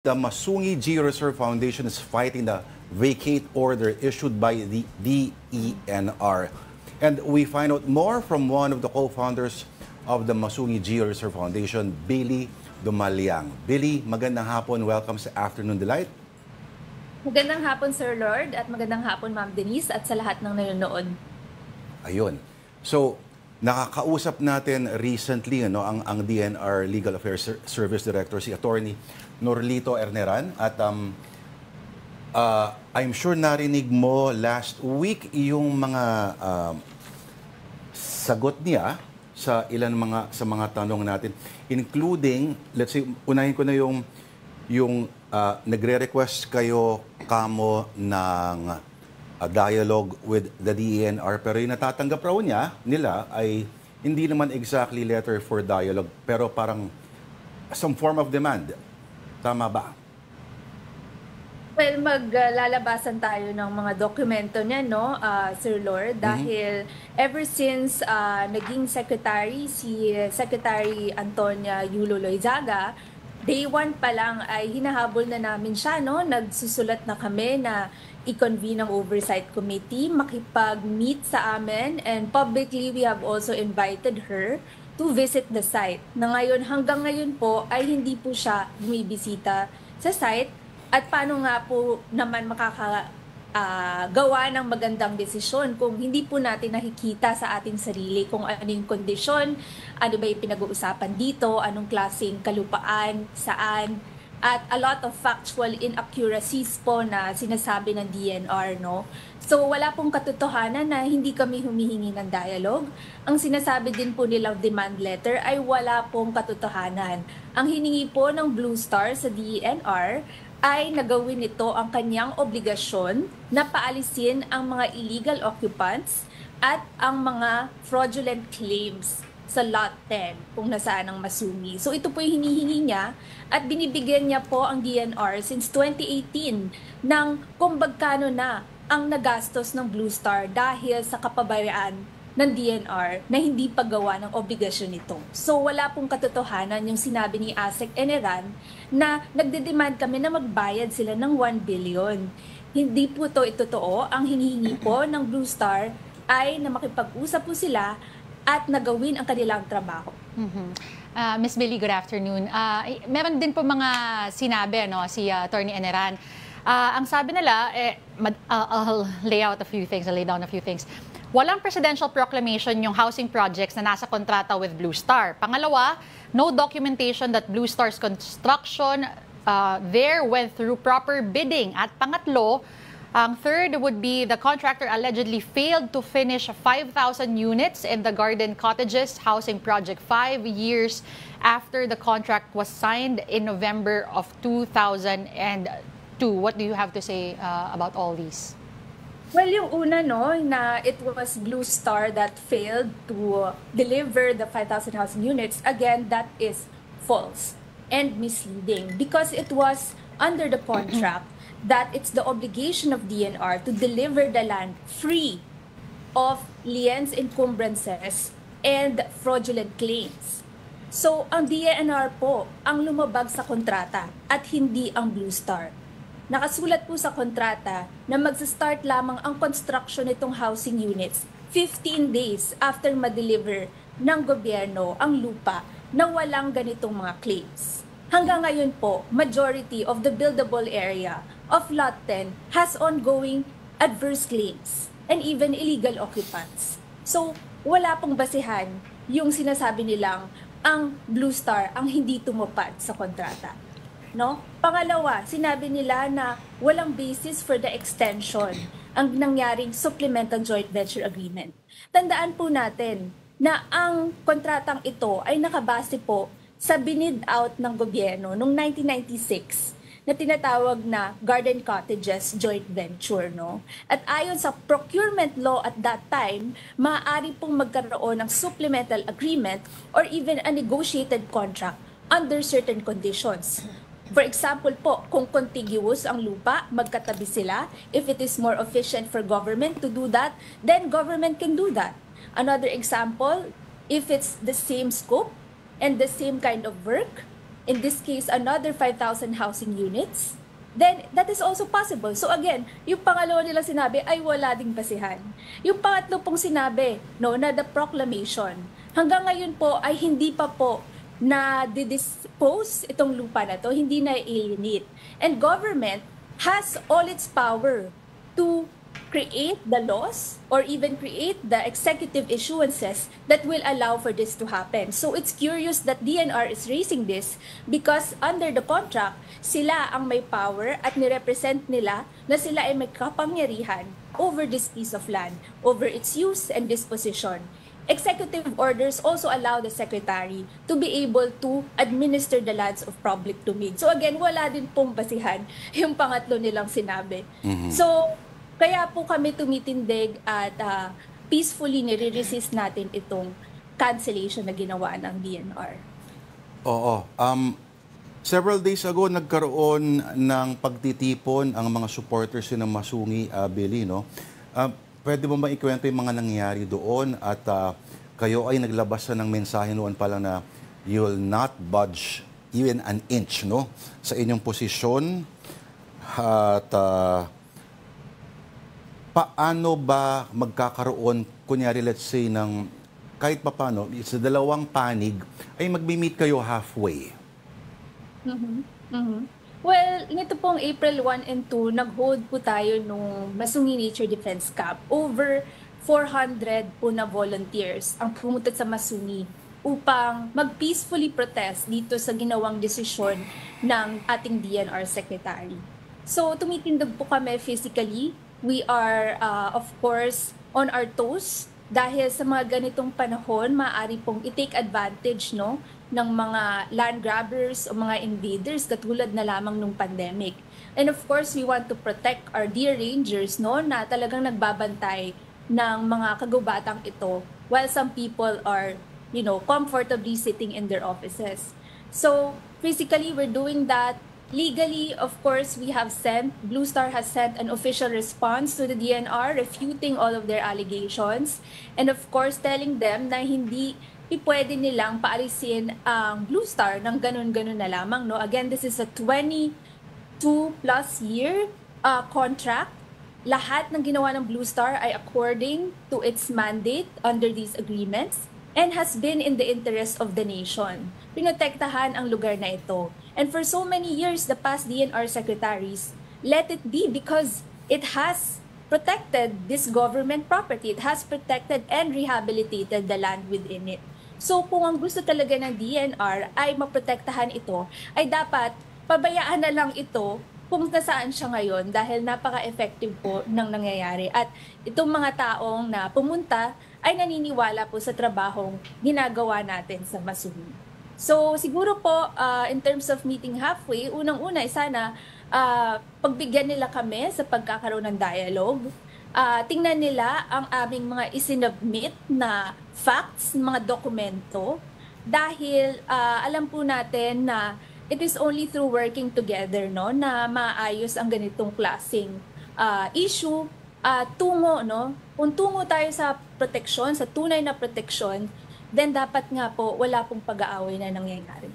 The Masungi Geo-Reserve Foundation is fighting the vacate order issued by the DENR. And we find out more from one of the co-founders of the Masungi Geo-Reserve Foundation, Billy Dumaliang. Billy, magandang hapon. Welcome sa Afternoon Delight. Magandang hapon, Sir Lord, at magandang hapon, Ma'am Denise, at sa lahat ng nanonood. Ayun. So, nakakausap natin recently ang DENR Legal Affairs Service Director, si Attorney Norlito Erneran. At I'm sure narinig mo last week yung mga sagot niya sa mga tanong natin, including, let's say, unahin ko na yung nagre-request kayo kamo ng dialogue with the DENR, pero yung natatanggap raw nila ay hindi naman exactly letter for dialogue, pero parang some form of demand. Tama ba? Well, maglalabasan tayo ng mga dokumento niya, no, Sir Lord, dahil ever since naging secretary si Secretary Antonia Yulo Loizaga, day 1 pa lang ay hinahabol na namin siya, no? Nagsusulat na kami na i-convene ang Oversight Committee, makipag-meet sa amin, and publicly we have also invited her to visit the site. Na ngayon, hanggang ngayon po ay hindi po siya bumibisita sa site. At paano nga po naman makakagawa ng magandang desisyon kung hindi po natin nakikita sa ating sarili kung ano yung kondisyon, ano ba yung pinag-uusapan dito, anong klaseng kalupaan, saan, at a lot of factual inaccuracies po na sinasabi ng DENR, no? So wala pong katotohanan na hindi kami humihingi ng dialogue. Ang sinasabi din po nilang demand letter ay wala pong katotohanan. Ang hiningi po ng Blue Star sa DENR ay nagawin nito ang kanyang obligasyon na paalisin ang mga illegal occupants at ang mga fraudulent claims sa Lot 10 kung nasaan ang Masungi. So ito po yung hinihingi niya at binibigyan niya po ang DENR since 2018 ng kung magkano na ang nagastos ng Blue Star dahil sa kapabayaan ng DENR na hindi paggawa ng obligasyon nito. So wala pong katotohanan yung sinabi ni ASEC Eneran na nagdedemand kami na magbayad sila ng 1 billion. Hindi po ito totoo. Ang hinihingi po ng Blue Star ay na makipag-usap po sila at nagawin ang kanilang trabaho. Ms. Billy, good afternoon. Meron din po mga sinabi, no, si Attorney Eneran. Ang sabi nila, I'll lay down a few things. Walang presidential proclamation yung housing projects na nasa kontrata with Blue Star. Pangalawa, no documentation that Blue Star's construction there went through proper bidding. At pangatlo, ang third would be the contractor allegedly failed to finish 5,000 units in the Garden Cottages housing project 5 years after the contract was signed in November of 2002. What do you have to say about all these? Well, yung una, no, na it was Blue Star that failed to deliver the 5,000 housing units, again, that is false and misleading because it was under the contract that it's the obligation of DENR to deliver the land free of liens, encumbrances, and fraudulent claims. So, ang DENR po ang lumabag sa kontrata at hindi ang Blue Star. Nakasulat po sa kontrata na magsa-start lamang ang construction nitong housing units 15 days after ma-deliver ng gobyerno ang lupa na walang ganitong mga claims. Hanggang ngayon po, majority of the buildable area of Lot 10 has ongoing adverse claims and even illegal occupants. So, wala pong basehan yung sinasabi nilang ang Blue Star ang hindi tumupad sa kontrata. No? Pangalawa, sinabi nila na walang basis for the extension ang nangyaring supplemental joint venture agreement. Tandaan po natin na ang kontratang ito ay nakabase po sa binid out ng gobyerno noong 1996 na tinatawag na Garden Cottages Joint Venture, no? At ayon sa procurement law at that time, maaari pong magkaroon ng supplemental agreement or even a negotiated contract under certain conditions. For example po, kung contiguous ang lupa, magkatabi sila, if it is more efficient for government to do that, then government can do that. Another example, if it's the same scope and the same kind of work, in this case, another 5,000 housing units, then that is also possible. So again, yung pangalawa nilang sinabi ay wala ding basihan. Yung pangatlo pong sinabi, no, na the proclamation, hanggang ngayon po ay hindi pa po na dispose itong lupa na to, hindi na alienate. And government has all its power to create the laws or even create the executive issuances that will allow for this to happen. So it's curious that DNR is raising this because under the contract, sila ang may power at nirepresent nila na sila ay may kapangyarihan over this piece of land, over its use and disposition. Executive orders also allow the secretary to be able to administer the lands of public domain. So again, wala din pong basihan yung pangatlo nilang sinabi. So kaya po kami tumitindig at peacefully nire-resist natin itong cancellation na ginawa ng DNR. Oo. Several days ago, nagkaroon ng pagtitipon ang mga supporters ng Masungi, Billy, no? Pwede mo ba ikwento yung mga nangyayari doon at kayo ay naglabas na ng mensahe noon pa lang na you'll not budge even an inch, no? Sa inyong posisyon at paano ba magkakaroon, kunyari let's say, ng kahit pa paano, sa dalawang panig, ay magbi-meet kayo halfway? Well, nito pong April 1 and 2, nag-hold po tayo nung Masungi Nature Defense Camp. Over 400 po na volunteers ang pumunta sa Masungi upang mag-peacefully protest dito sa ginawang desisyon ng ating DNR Secretary. So, tumitindog po kami physically. We are, of course, on our toes dahil sa mga ganitong panahon, maaari pong i-take advantage, no, ng mga land grabbers o mga invaders katulad na lamang nung pandemic. And of course, we want to protect our dear rangers, no, na talagang nagbabantay ng mga kagubatang ito while some people are, you know, comfortably sitting in their offices. So, physically, we're doing that. Legally, of course, Blue Star has sent an official response to the DNR refuting all of their allegations and of course telling them na hindi pwede nilang paalisin ang Blue Star ng ganun-ganun na lamang. No? Again, this is a 22 plus year contract. Lahat ng ginawa ng Blue Star ay according to its mandate under these agreements and has been in the interest of the nation. Pinotektahan ang lugar na ito. And for so many years, the past DNR secretaries let it be because it has protected this government property. It has protected and rehabilitated the land within it. So kung ang gusto talaga ng DNR ay maprotektahan ito, ay dapat pabayaan na lang ito kung nasaan siya ngayon dahil napaka-effective po ng nangyayari. At itong mga taong na pumunta ay naniniwala po sa trabahong ginagawa natin sa Masungi. So siguro po, in terms of meeting halfway, unang-una sana pagbigyan nila kami sa pagkakaroon ng dialogue. Tingnan nila ang aming mga isinubmit na facts, mga dokumento. Dahil alam po natin na it is only through working together, no, na maayos ang ganitong klaseng issue. Tungo, no? Kung tungo tayo sa proteksyon, sa tunay na proteksyon, then dapat nga po wala pong pag-aaway na nangyayari.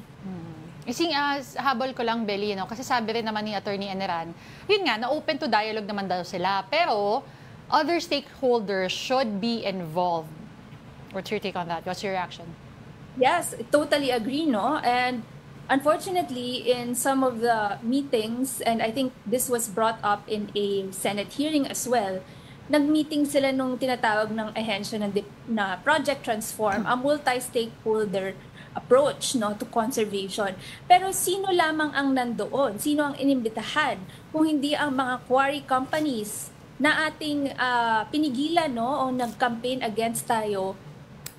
Ising habol ko lang, Belly, no? Kasi sabi rin naman ni Attorney Eneran, yun nga, na-open to dialogue naman daw sila. Pero other stakeholders should be involved. What's your take on that? What's your reaction? Yes, totally agree, no? And unfortunately, in some of the meetings, and I think this was brought up in a Senate hearing as well, nag-meeting sila nung tinatawag ng ahensya na Project Transform, a multi-stakeholder approach, no, to conservation. Pero sino lamang ang nandoon? Sino ang inimbitahan? Kung hindi ang mga quarry companies na ating pinigilan, no, o nag-campaign against tayo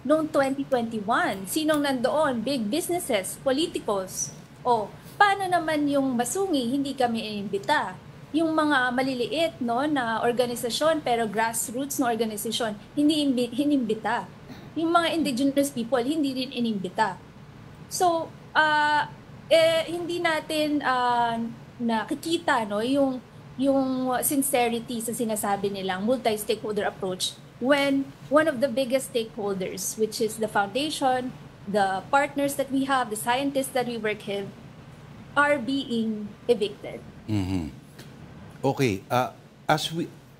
noong 2021. Sinong nandoon? Big businesses, politicos. O, paano naman yung Masungi, hindi kami inimbita? Yung mga maliliit, no, na organisasyon pero grassroots na organisasyon, hindi inimbita. Yung mga indigenous people, hindi rin inimbita. So, hindi natin nakikita, no, yung sincerity sa sinasabi nilang multi-stakeholder approach when one of the biggest stakeholders, which is the foundation, the partners that we have, the scientists that we work with, are being evicted. Okay,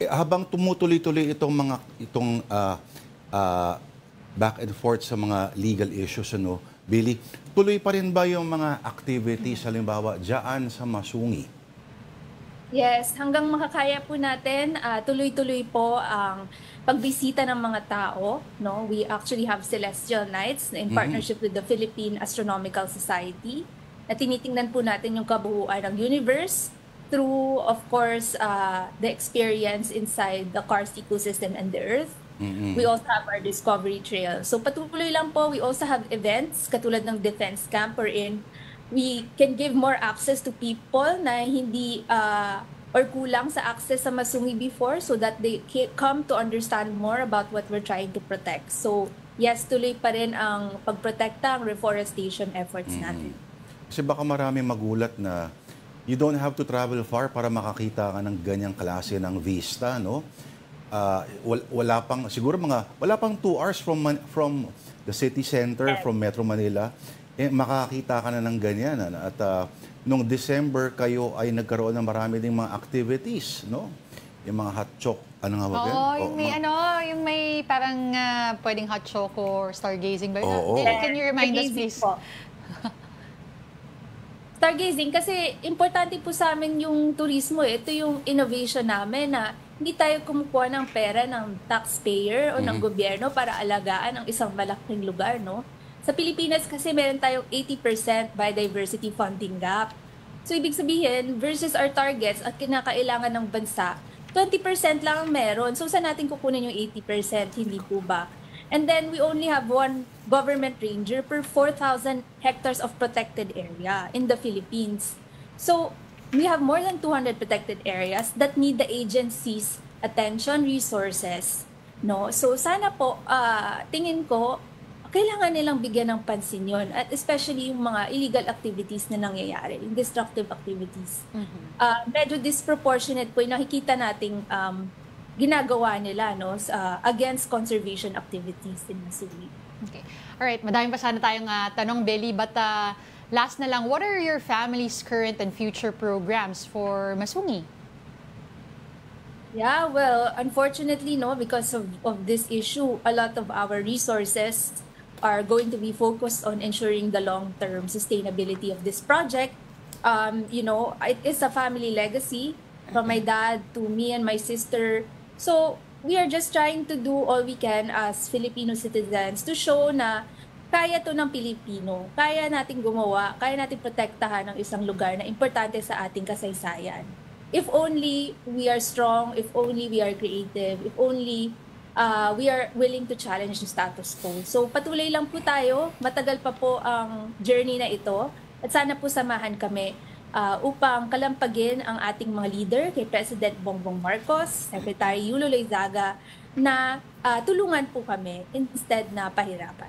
habang tumutuloy-tuloy itong back and forth sa mga legal issues, ano, Billy, tuloy pa rin ba yung mga activities halimbawa diyan sa Masungi? Yes, hanggang makakaya po natin, tuloy-tuloy po ang pagbisita ng mga tao. No? We actually have Celestial Nights in partnership with the Philippine Astronomical Society, na tinitingnan po natin yung kabuuan ng universe through, of course, the experience inside the karst ecosystem and the Earth. We also have our Discovery Trail. So patuloy lang po, we also have events katulad ng Defense Camp wherein we can give more access to people na hindi or kulang sa access sa Masungi before, so that they come to understand more about what we're trying to protect. So yes, tuloy pa rin ang pagprotekta, ang reforestation efforts natin. Kasi baka marami magulat na you don't have to travel far para makakita ka ng ganyang klase ng vista, no? Wala pang 2 hours from the city center, from Metro Manila, makakita ka na ng ganyan. At nung December kayo ay nagkaroon ng marami ding mga activities, no? Yung mga hot choc, ano nga ba yan? Oo, yung may parang pwedeng hot choc or stargazing ba? Can you remind us, please? Stargazing, kasi importante po sa amin yung turismo. Ito yung innovation namin na hindi tayo kumukuha ng pera ng taxpayer o ng gobyerno para alagaan ang isang malaking lugar, no? Sa Pilipinas kasi meron tayong 80% biodiversity funding gap. So ibig sabihin, versus our targets at kinakailangan ng bansa, 20% lang ang meron. So saan natin kukunin yung 80%? Hindi po ba? And then we only have one government ranger per 4,000 hectares of protected area in the Philippines. So we have more than 200 protected areas that need the agency's attention, resources. No? So sana po, tingin ko, kailangan nilang bigyan ng pansin yun. At especially yung mga illegal activities na nangyayari, yung destructive activities. Medyo disproportionate po yung nakikita nating ginagawa nila, no, against conservation activities in Masungi. Okay. Alright, madami pa sana tayong tanong, Billy, but last na lang, what are your family's current and future programs for Masungi? Yeah, well, unfortunately, no, because of this issue, a lot of our resources are going to be focused on ensuring the long-term sustainability of this project. You know, it is a family legacy from my dad to me and my sister. So we are just trying to do all we can as Filipino citizens to show na kaya to ng Pilipino, kaya nating gumawa, kaya nating protektahan ng isang lugar na importante sa ating kasaysayan. If only we are strong, if only we are creative, if only we are willing to challenge the status quo. So patuloy lang po tayo, matagal pa po ang journey na ito, at sana po samahan kami upang kalampagin ang ating mga leader, kay President Bongbong Marcos, Secretary Yulo Loizaga, na tulungan po kami instead na pahirapan.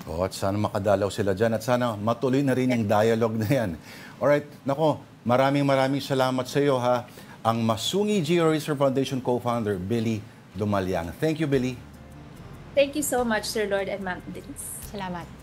At sana makadalaw sila dyan at sana matuloy na rin yung dialogue na yan. Alright, nako, maraming salamat sa iyo, ha. Ang Masungi Geo-Reserve Foundation co-founder, Billy Dumalyang. Thank you, Billy. Thank you so much, Sir Lord and Ma'am Denise. Salamat.